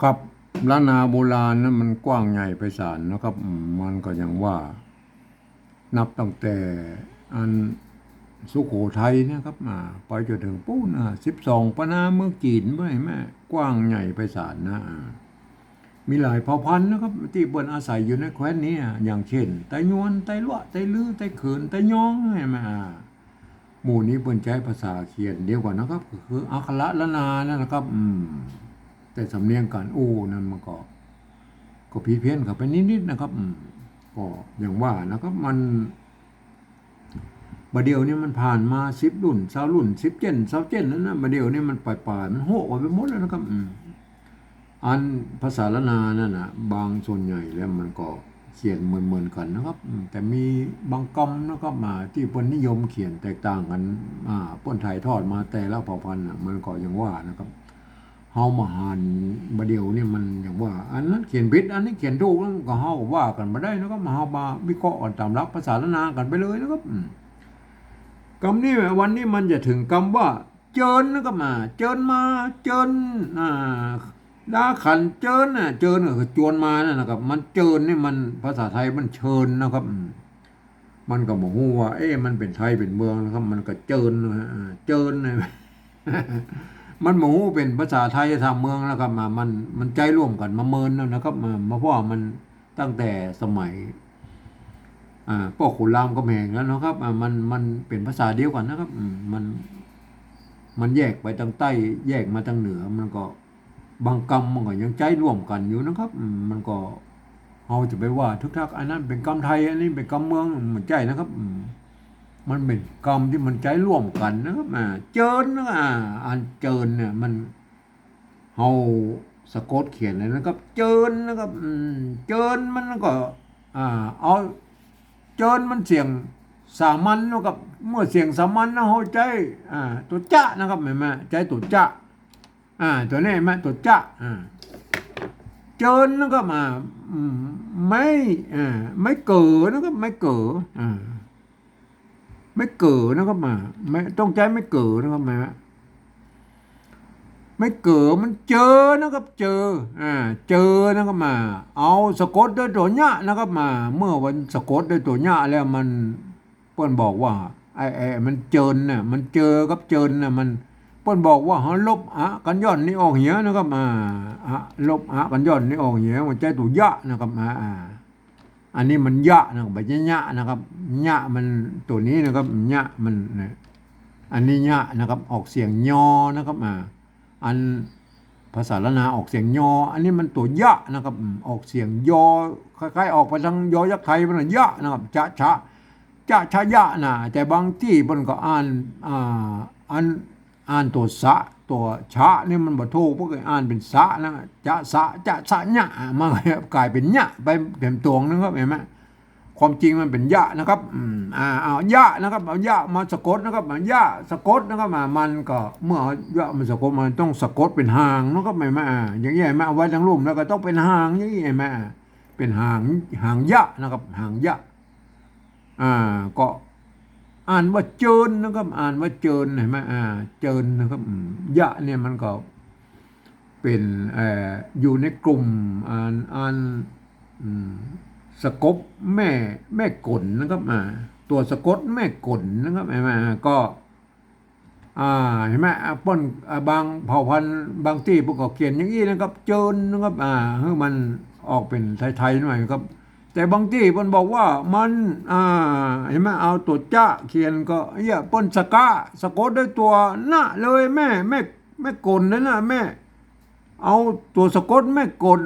ครับล้านนาโบราณนั้นมันกว้างใหญ่ไพศาลนะครับมันก็อย่างว่านับตั้งแต่อันสุโขทัยนะครับไปจนถึงปูน12ปนาเมืองจีนเมื่อแม่กว้างใหญ่ไพศาลนะมีหลายเผ่าพันธุ์นะครับที่เปิ้นอาศัยอยู่ในแคว้นนี้อย่างเช่นไตยวนไตลั่วไตลือไตเขินไตยองใช่ไหมหมู่นี้เปิ้นใช้ภาษาเขียนเดียวกันนะครับก็คืออักขระละนานั่นนะครับแต่สำเนียงการอู้นั้นมันก็ผิดเพี้ยนกับไปนิดๆนะครับก็อย่างว่านะครับมันบัดเดียวนี้มันผ่านมา10 รุ่น20 รุ่น10 เจนแล้วนะบัดเดียวนี้มันปลายๆมันโหไปหมดแล้วนะครับอันภาษาละนานั่นนะบางส่วนใหญ่แล้วมันก็เขียนเหมือนกันนะครับแต่มีบางคำนะครับที่เพิ่นนิยมเขียนแตกต่างกันเพิ่นถ่ายทอดมาแต่ละเผ่าพันธุ์มันก็อย่างว่านะครับเฮามาหานบัดเดียวนี่มันอย่างว่าอันนั้นเขียนผิดอันนี้เขียนถูกแล้วก็เฮาว่ากันบ่ได้นะครับเฮามาวิเคราะห์กันตามหลักภาษาละนากันไปเลยนะครับคำนี้วันนี้มันจะถึงคำว่าเจิญนะครับเจิญมาเจิญดาขันเจิญเจิญก็คือจวนมานะครับมันเจิญนี่มันภาษาไทยมันเชิญนะครับมันก็บอกว่ามันเป็นไทยเป็นเมืองนะครับมันก็เจิญเจิญมันหมูเป็นภาษาไทยทางเมืองนะครับมันใจร่วมกันมาเมินนะครับมาเพราะมันตั้งแต่สมัยพวกขุนรามก็แหงแล้วนะครับมันเป็นภาษาเดียวกันนะครับมันแยกไปทางใต้แยกมาทางเหนือมันก็บางกรรมมันก็ยังใจร่วมกันอยู่นะครับมันก็เราจะไปว่าทุกทักอันนั้นเป็นกรรมไทยอันนี้เป็นกรรมเมืองมันใจนะครับมันเป็นกรรมที่มันใจร่วมกันนะครับเจิญนะอันเจิญเนี่ยมันเฮาสะกดเขียนเลยนะครับเจิญนะครับเจิญมันก็เอาเจิญมันเสียงสามัญนะครับเมื่อเสียงสามัญนะเฮาใจตัวจะนะครับเห็นไหมใจตัวจะตัวนี้ไหมตัวจะเจิญนะครับไม่เก๋อนะครับไม่เก๋อไม่เก๋อนะครับไม่ต้องใจไม่เก๋อนะครับไม่เก๋อมันเจอนะครับเจอนะครับเอาสะกดด้วยตัวเนี้ยนะครับเมื่อวันสะกดด้วยตัวเนี้ยแล้วมันเปิ้นบอกว่ามันเจิญเนี่ยมันเจอกับเจิญเนี่ยมันเปิ้นบอกว่าเขาลบกันย่อนนี่ออกเหี้ยนะครับลบกันย่อนนี่ออกเหี้ยมันใจตัวยะนะครับอันนี้มันยะนะครับไม่ใช่ยะนะครับยะมันตัวนี้นะครับยะมันอันนี้ยะนะครับออกเสียงยอนะครับอันภาษาละนาออกเสียงยออันนี้มันตัวยะนะครับออกเสียงยอคล้ายๆออกไปทางยอยักษ์ไทยมันยะนะครับจะชะยะนะแต่บางที่มันก็อ่านตัวสะตัวชะนี่มันบ่ถูกพวกอ่านเป็นสะนะจะสะยะมันกลายเป็นยะไปเป็นตวงนะครับเห็นไหมความจริงมันเป็นยะนะครับเอายะนะครับเอายะมาสะกดนะครับยะสะกดนะครับมันก็เมื่อยะมันสะกดมันต้องสะกดเป็นหางนะครับเห็นไหมอย่างนี้เห็นไหมเอาไว้ทั้งรูปแล้วก็ต้องเป็นหางอย่างนี้เห็นไหมเป็นหางยะนะครับหางยะก็อ่านว่าเจิญนะครับอ่านว่าเจิญเห็นไหมเจิญนะครับยะเนี่ยมันก็เป็นอยู่ในกลุ่มอ่านสะกดแม่กลนะครับตัวสะกดแม่กลนะครับเห็นไหมก็เห็นไหมป้นบางเผ่าพันธุ์บางที่พวกเขาเขียนอย่างนี้นะครับเจิญนะครับให้มันออกเป็นไทยๆหน่อยครับแต่บางที่เพิ่นบอกว่ามันเห็นไหมเอาตัวจ้าเขียนก็เปิ้นสะกดด้วยตัวหน้าเลยแม่กลเลยนะแม่เอาตัวสะกดแม่กล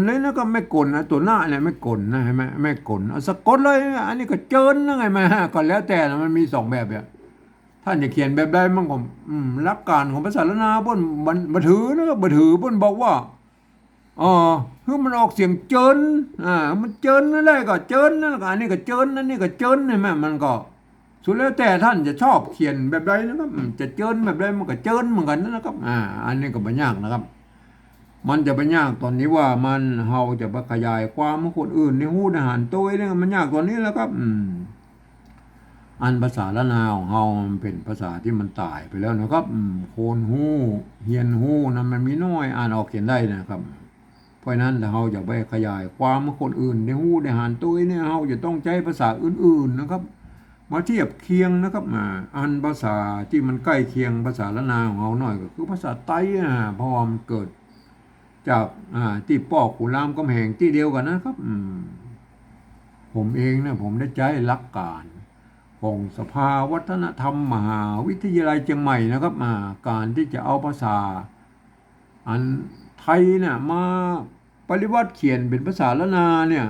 เลยนะก็แม่กลนะตัวหน้าเนี่ยแม่กลนะเห็นไหมแม่กลเอาสะกดเลยอันนี้ก็เจิญนะไงก็แล้วแต่นะมันมี2แบบเนี่ยท่านจะเขียนแบบใดมันก็หลักการของภาษาละนาเพิ่นบ่ถือนะครับบ่ถือเพิ่นบอกว่าคือมันออกเสียงเจิญมันเจิญนั่นแหละก็เจิญนั่นก็อันนี้ก็เจิญนั่นนี่ก็เจิญใช่ไหมมันก็สุดแล้วแต่ท่านจะชอบเขียนแบบใดนะครับจะเจิญแบบใดมันก็เจิญเหมือนกันนะครับอันนี้ก็ไม่ยากนะครับมันจะไปยากตอนนี้ว่ามันเฮาจะไปขยายความให้คนอื่นในหู้อาหารตัวนี่มันยากตอนนี้แล้วครับ อันภาษาละนาของเฮามันเป็นภาษาที่มันตายไปแล้วนะครับโคนฮู้เฮียนฮู้นั้นมันมีน้อยอ่านออกเขียนได้นะครับ เพราะนั้นถ้าเฮาจะไปขยายความให้คนอื่นได้ฮู้ได้หานตุ้ยเนี่ยเฮาจะต้องใช้ภาษาอื่นๆนะครับ มาเทียบเคียงนะครับอันภาษาที่มันใกล้เคียงภาษาละนาของเฮาหน่อยก็คือภาษาไต้เพราะว่ามันเกิดจากที่ปอกขุนรามคำแหงที่เดียวกันนะครับผมเองนะผมได้ใช้หลักการของสภาวัฒนธรรมมหาวิทยาลัยเชียงใหม่นะครับการที่จะเอาภาษาอันไทยเนี่ยมาปริวัติเขียนเป็นภาษาละนาเนี่ย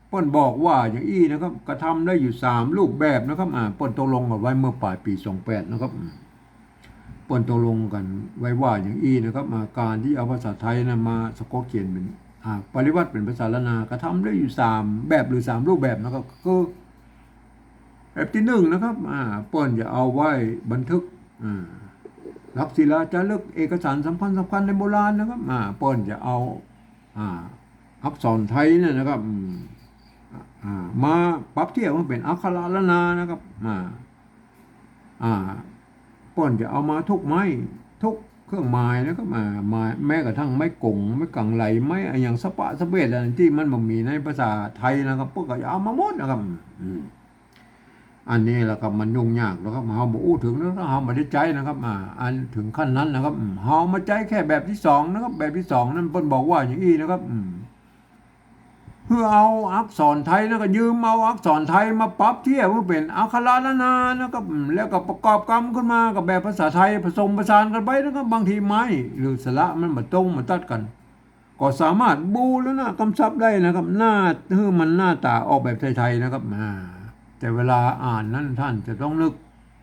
เปิ้นบอกว่าอย่างอี้นะครับกระทำได้อยู่3รูปแบบนะครับเปิ้นตกลงกันไว้เมื่อปลายปี28นะครับเปิ้นตกลงกันไว้ว่าอย่างอี้นะครับการที่เอาภาษาไทยนะมาสะกดเขียนเป็นปริวัติเป็นภาษาละนากระทำได้อยู่3แบบหรือ3รูปแบบนะครับคือแบบที่1นะครับเปิ้นจะเอาไว้บันทึกหลักศิลาจารึกเอกสารสำคัญในโบราณนะครับเปิ้นจะเอาอักษรไทยเนี่ยนะครับมาปรับเทียบมันเป็นอักขระละนานะครับเปิ้นจะเอามาทุกไม้ทุกเครื่องหมายนะครับมาแม้กระทั่งไม้กงไม้กังไหลไม้อย่างสปะสเปดอะไรที่มันบ่มีในภาษาไทยนะครับเปิ้นก็จะเอามาหมดนะครับอันนี้แหละครับมันยุ่งยากนะครับเฮาบ่อู้ถึงแล้วเฮาบ่ได้ใจนะครับอันถึงขั้นนั้นนะครับเฮามาใจแค่แบบที่2นะครับแบบที่2นั้นเพิ่นบอกว่าอย่างนี้นะครับเพื่อเอาอักษรไทยแล้วก็ยืมเอาอักษรไทยมาปรับเทียบว่าเป็นอักขระละนานะครับแล้วก็ประกอบกรรมขึ้นมากับแบบภาษาไทยผสมผสานกันไปนะครับบางทีไม้หรือสระมันบ่ตรงมันตัดกันก็สามารถบูแล้วนะกำชับได้นะครับหน้ามันหน้าตาออกแบบไทยๆนะครับแต่เวลาอ่านนั้นท่านจะต้องนึก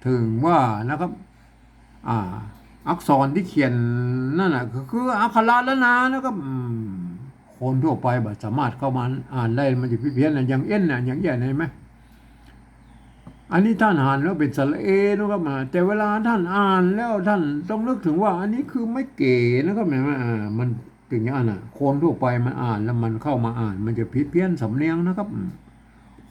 ถึงว่านะครับอักษรที่เขียนนั่นแหละคืออักขระละนานะครับคนทั่วไปแบบสามารถเข้ามาอ่านได้มันจะพิเพี้ยนอย่างเอ็นอย่างแย่เห็นไหมอันนี้ท่านอ่านแล้วเป็นสระเอนะครับแต่เวลาท่านอ่านแล้วท่านต้องนึกถึงว่าอันนี้คือไม่เก๋นะครับมันถึงอย่างนั้นคนทั่วไปมันอ่านแล้วมันเข้ามาอ่านมันจะพิเพี้ยนสำเนียงนะครับ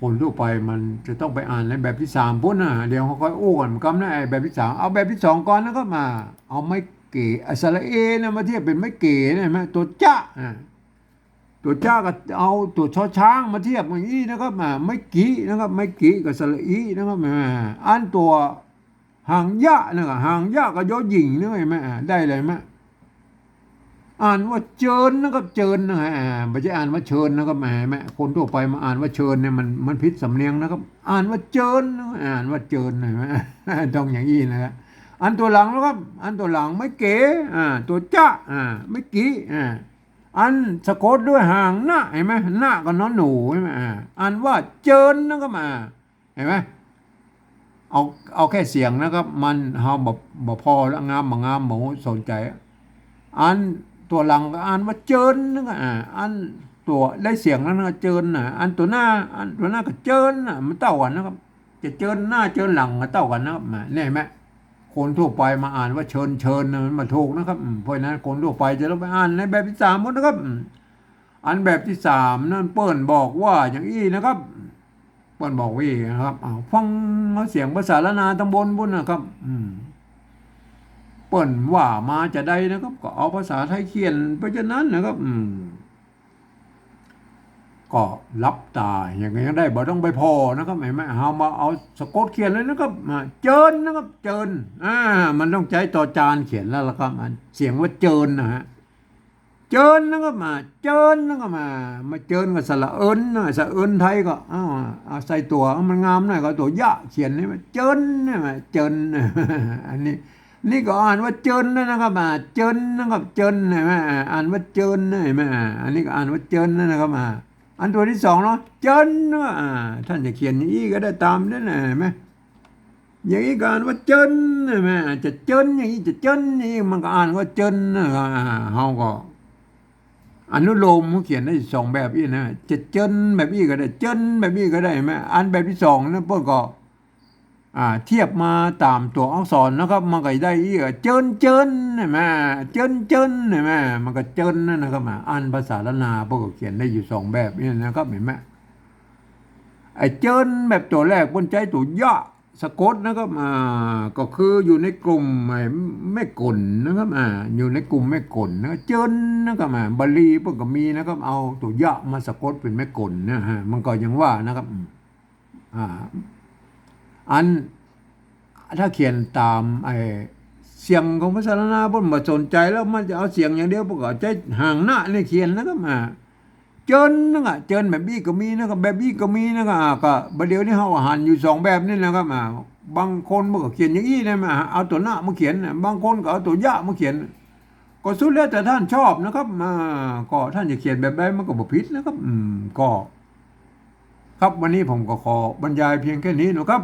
คนทั่วไปมันจะต้องไปอ่านในแบบที่3พุ่นเดี๋ยวเขาค่อยโอ้กันกำนะแบบที่3เอาแบบที่2ก่อนนะครับเอาไม่เก๋สระเอนะมาเทียบเป็นไม่เก๋นะไหมตัวจ้าตัวจ้าก็เอาตัวชอช้างมาเทียบอย่างนี้นะครับไม่กี่นะครับไม่กี่กับสระอีนะครับอันตัวหางยะนะครับหางยะกับยอหญิงนี่ไหมได้เลยไหมอ่านว่าเจิญนะครับเจิญนะไม่ใช่อ่านว่าเชิญนะครับแม่คนทั่วไปมาอ่านว่าเชิญเนี่ยมันผิดสำเนียงนะครับอ่านว่าเจิญอ่านว่าเจิญนะต้องอย่างนี้นะครับอันตัวหลังนะครับอันตัวหลังไม่เก๋ตัวจ้าไม่กี่อันสะกดด้วยหางหน้าเห็นไหมหน้ากับน้องหนูใช่ไหมอันว่าเจิญนะครับเห็นไหมเอาแค่เสียงนะครับมันเฮาบ่พอแล้วงามบ่งามบ่สนใจอันตัวหลังก็อ่านว่าเจิญนะครับอันตัวได้เสียงนั้นก็เจิญอันตัวหน้าก็เจิญมันเท่ากันนะครับจะเจิญหน้าเจิญหลังก็เท่ากันนะครับนี่เห็นไหมคนทั่วไปมาอ่านว่าเชิญมันมาถูกนะครับเพราะนั้นคนทั่วไปจะต้องไปอ่านในแบบที่3หมดนะครับอันแบบที่3นั่นเปิ้นบอกว่าอย่างอี้นะครับเปิ้นบอกว่านะครับฟังเสียงภาษาละนาตำบลบุญนะครับเปิ้นว่ามาจะได้นะครับก็เอาภาษาไทยเขียนไปฉะนั้นนะครับก็รับตาอย่างนี้ได้บ่ต้องไปพอนะครับเห็นไหมเอามาเอาสะกดเขียนเลยนะครับเจิญนะครับเจิญมันต้องใช้ต่อจานเขียนแล้วละครับเสียงว่าเจิญนะฮะเจิญนะครับเจิญนะครับมาเจิญกับสระเอิญสระเอิญไทยก็ใส่ตัวมันงามหน่อยก็ตัวยะเขียนนี่มันเจิญนี่มันเจิญอันนี้นี่ก็อ่านว่าเจิญนะครับเจิญนะครับเจิญเห็นไหมอ่านว่าเจิญเห็นไหมอันนี้ก็อ่านว่าเจิญนะครับอันตัวที่2เนาะเจิญท่านจะเขียนอย่างนี้ก็ได้ตามนั่นเห็นไหมอย่างนี้ก็อ่านว่าเจิญเห็นไหมจะเจิญอย่างนี้จะเจิญนี่มันก็อ่านว่าเจิญเฮาก็อนุโลมเขาเขียนได้2แบบนี้นะจะเจิญแบบนี้ก็ได้เจิญแบบนี้ก็ได้ไหมอันแบบที่2นั่นเพิ่นก็เทียบมาตามตัวอักษรนะครับมันก็ได้อีกเจิญเห็นไหมเจิญเห็นไหมมันก็เจิญนะครับอันภาษาละนาพวกก็เขียนได้อยู่2แบบนี่นะครับเห็นไหมไอ้เจิญแบบตัวแรกบนใจตัวยะ สะกดนะครับก็คืออยู่ในกลุ่มแม่กลนะครับอยู่ในกลุ่มแม่กลนะเจิ้นนะครับบาลีเพิ่นก็มีนะครับเอาตัวยะมาสะกดเป็นแม่กลนะฮะมันก็ยังว่านะครับอ่าอันถ้าเขียนตามเสียงของภาษาลนาเพิ่นบ่สนใจแล้วมันจะเอาเสียงอย่างเดียวเพิ่นก็ใจห่างหน้านี่เขียนนะครับเจินนะครับเจินแบบบี้ก็มีนะครับแบบบี้ก็มีนะครับก็บัดเดี๋ยวนี้เฮาหันอยู่สองแบบนี่นะครับบางคนมันก็เขียนอย่างนี้นะเอาตัวหน้ามาเขียนบางคนก็เอาตัวยะมาเขียนก็สุดแล้วแต่ท่านชอบนะครับก็ท่านจะเขียนแบบใดมันก็บ่ผิดนะครับก็ครับวันนี้ผมก็ขอบรรยายเพียงแค่นี้นะครับ